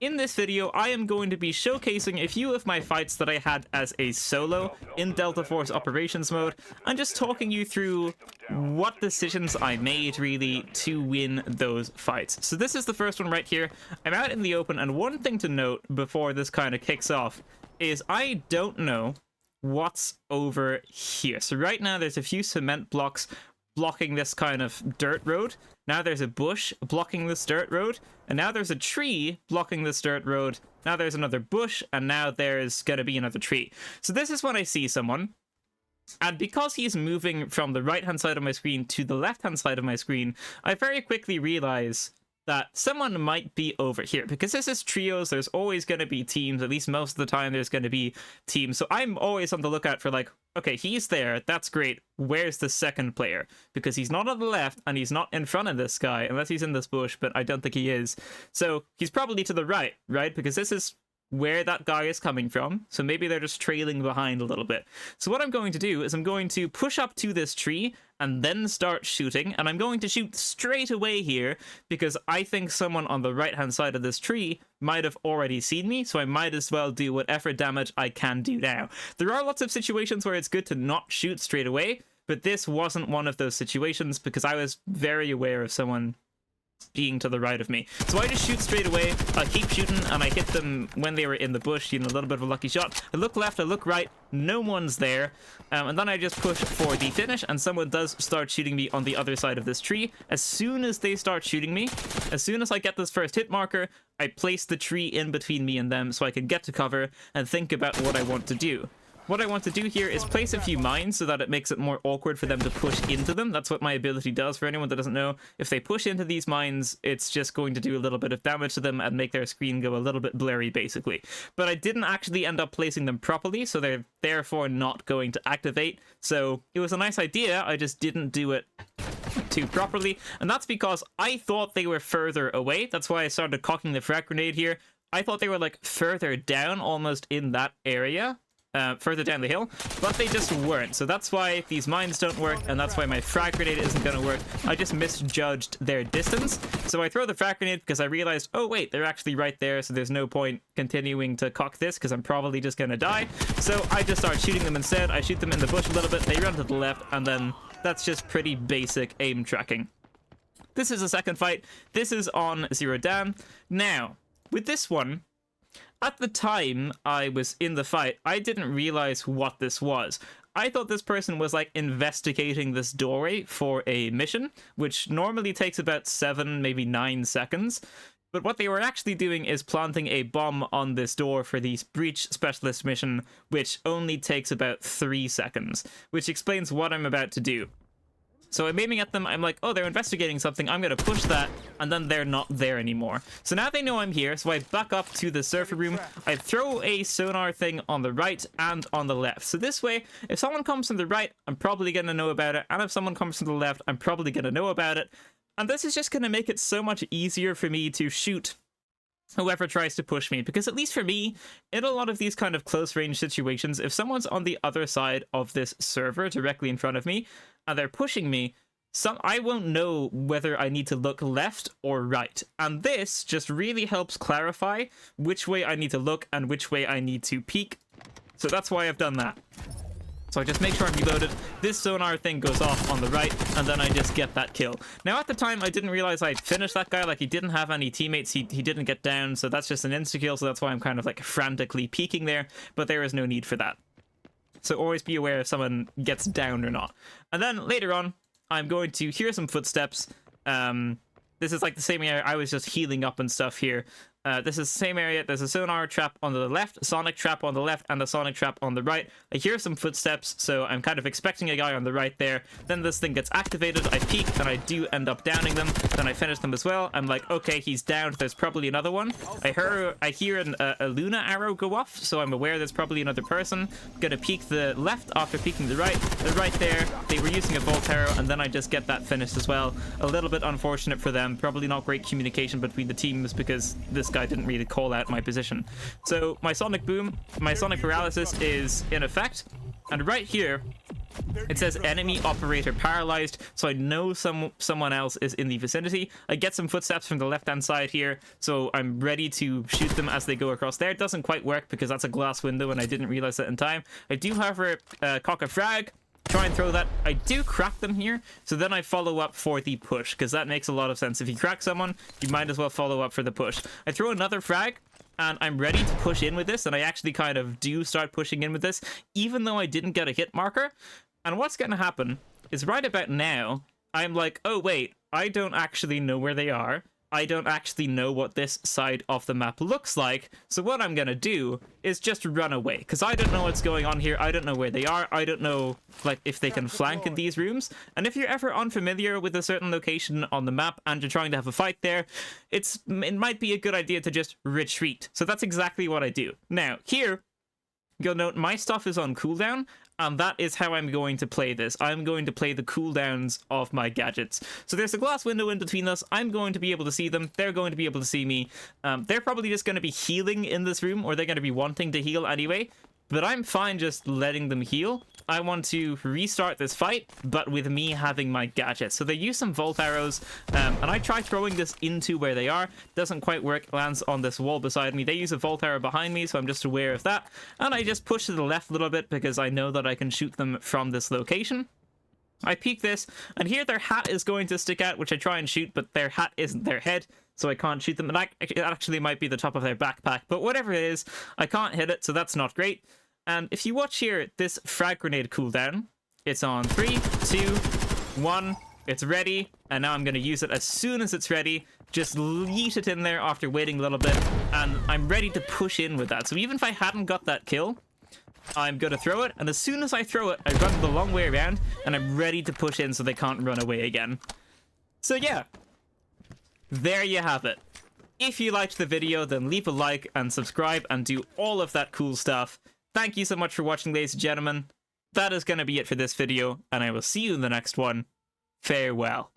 In this video, I am going to be showcasing a few of my fights that I had as a solo in Delta Force Operations mode, and just talking you through what decisions I made, really, to win those fights. So this is the first one right here. I'm out in the open, and one thing to note before this kind of kicks off is I don't know what's over here. So right now, there's a few cement blocks blocking this kind of dirt road. Now there's a bush blocking this dirt road, and now there's a tree blocking this dirt road. Now there's another bush, and now there's gonna be another tree. So this is when I see someone, and because he's moving from the right hand side of my screen to the left hand side of my screen, I very quickly realize that someone might be over here, because this is trios. There's always going to be teams. At least most of the time there's going to be teams, so I'm always on the lookout for, like, okay, he's there, that's great, where's the second player? Because he's not on the left and he's not in front of this guy, unless he's in this bush, but I don't think he is. So he's probably to the right, because this is where that guy is coming from, so maybe they're just trailing behind a little bit. So what I'm going to do is I'm going to push up to this tree and then start shooting, and I'm going to shoot straight away here because I think someone on the right hand side of this tree might have already seen me, so I might as well do whatever damage I can do now. There are lots of situations where it's good to not shoot straight away, but this wasn't one of those situations because I was very aware of someone being to the right of me. So I just shoot straight away, I keep shooting, and I hit them when they were in the bush, you know, a little bit of a lucky shot. I look left, I look right, no one's there, and then I just push for the finish, and someone does start shooting me on the other side of this tree. As soon as they start shooting me, as soon as I get this first hit marker, I place the tree in between me and them so I can get to cover and think about what I want to do. What I want to do here is place a few mines so that it makes it more awkward for them to push into them. That's what my ability does. For anyone that doesn't know, if they push into these mines, it's just going to do a little bit of damage to them and make their screen go a little bit blurry, basically. But I didn't actually end up placing them properly, so they're therefore not going to activate. So it was a nice idea, I just didn't do it too properly, and that's because I thought they were further away. That's why I started cocking the frag grenade here. I thought they were like further down, almost in that area. Further down the hill, but they just weren't. So that's why these mines don't work, and that's why my frag grenade isn't going to work. I just misjudged their distance. So I throw the frag grenade because I realized, oh wait, they're actually right there, so there's no point continuing to cock this because I'm probably just going to die. So I just start shooting them instead. I shoot them in the bush a little bit, they run to the left, and then that's just pretty basic aim tracking. This is the second fight. This is on Zero Down. Now, with this one, at the time I was in the fight, I didn't realize what this was. I thought this person was like investigating this doorway for a mission, which normally takes about 7, maybe 9 seconds. But what they were actually doing is planting a bomb on this door for the breach specialist mission, which only takes about 3 seconds, which explains what I'm about to do. So I'm aiming at them, I'm like, oh, they're investigating something, I'm gonna push that, and then they're not there anymore. So now they know I'm here, so I back up to the server room, I throw a sonar thing on the right and on the left. So this way, if someone comes from the right, I'm probably gonna know about it, and if someone comes from the left, I'm probably gonna know about it. And this is just gonna make it so much easier for me to shoot whoever tries to push me, because at least for me, in a lot of these kind of close range situations, if someone's on the other side of this server directly in front of me and they're pushing me, I won't know whether I need to look left or right, and this just really helps clarify which way I need to look and which way I need to peek. So that's why I've done that. So I just make sure I'm reloaded, this sonar thing goes off on the right, and then I just get that kill. Now at the time, I didn't realize I'd finished that guy, like he didn't have any teammates, he didn't get down, so that's just an insta-kill, so that's why I'm kind of like frantically peeking there, but there is no need for that. So always be aware if someone gets down or not. And then later on, I'm going to hear some footsteps. This is like the same area I was just healing up and stuff here. This is the same area. There's a sonar trap on the left, a sonic trap on the left, and a sonic trap on the right. I hear some footsteps, so I'm kind of expecting a guy on the right there. Then this thing gets activated, I peek, and I do end up downing them. Then I finish them as well. I'm like, okay, he's downed. There's probably another one. I hear a Luna arrow go off, so I'm aware there's probably another person. Gonna peek the left after peeking the right. They're right there. They were using a volt arrow, and then I just get that finished as well. A little bit unfortunate for them. Probably not great communication between the teams because this guy didn't really call out my position. So my sonic boom, my sonic paralysis is in effect, and right here It says enemy operator paralyzed, so I know someone else is in the vicinity. I get some footsteps from the left-hand side here, so I'm ready to shoot them as they go across there. It doesn't quite work because that's a glass window and I didn't realize that in time. I do, however, cock a frag, try and throw that. I do crack them here, so then I follow up for the push, because that makes a lot of sense. If you crack someone, you might as well follow up for the push. I throw another frag, and I'm ready to push in with this, and I actually kind of do start pushing in with this, even though I didn't get a hit marker. And what's going to happen is right about now, I'm like, oh wait, I don't actually know where they are. I don't actually know what this side of the map looks like. So what I'm going to do is just run away, because I don't know what's going on here. I don't know where they are. I don't know like if they can flank in these rooms. And if you're ever unfamiliar with a certain location on the map and you're trying to have a fight there, it might be a good idea to just retreat. So that's exactly what I do. Now, here, you'll note my stuff is on cooldown, and that is how I'm going to play this. I'm going to play the cooldowns of my gadgets. So there's a glass window in between us. I'm going to be able to see them. They're going to be able to see me. They're probably just going to be healing in this room, or they're going to be wanting to heal anyway. But I'm fine just letting them heal. I want to restart this fight, but with me having my gadget. So they use some volt arrows, and I try throwing this into where they are. Doesn't quite work. Lands on this wall beside me. They use a volt arrow behind me, so I'm just aware of that. And I just push to the left a little bit because I know that I can shoot them from this location. I peek this, and here their hat is going to stick out, which I try and shoot, but their hat isn't their head, so I can't shoot them. And it actually might be the top of their backpack, but whatever it is, I can't hit it, so that's not great. And if you watch here, this frag grenade cooldown, it's on 3, 2, 1, it's ready, and now I'm going to use it as soon as it's ready. Just yeet it in there after waiting a little bit, and I'm ready to push in with that. So even if I hadn't got that kill, I'm going to throw it, and as soon as I throw it, I run the long way around, and I'm ready to push in so they can't run away again. So yeah, there you have it. If you liked the video, then leave a like and subscribe and do all of that cool stuff. Thank you so much for watching, ladies and gentlemen. That is going to be it for this video, and I will see you in the next one. Farewell.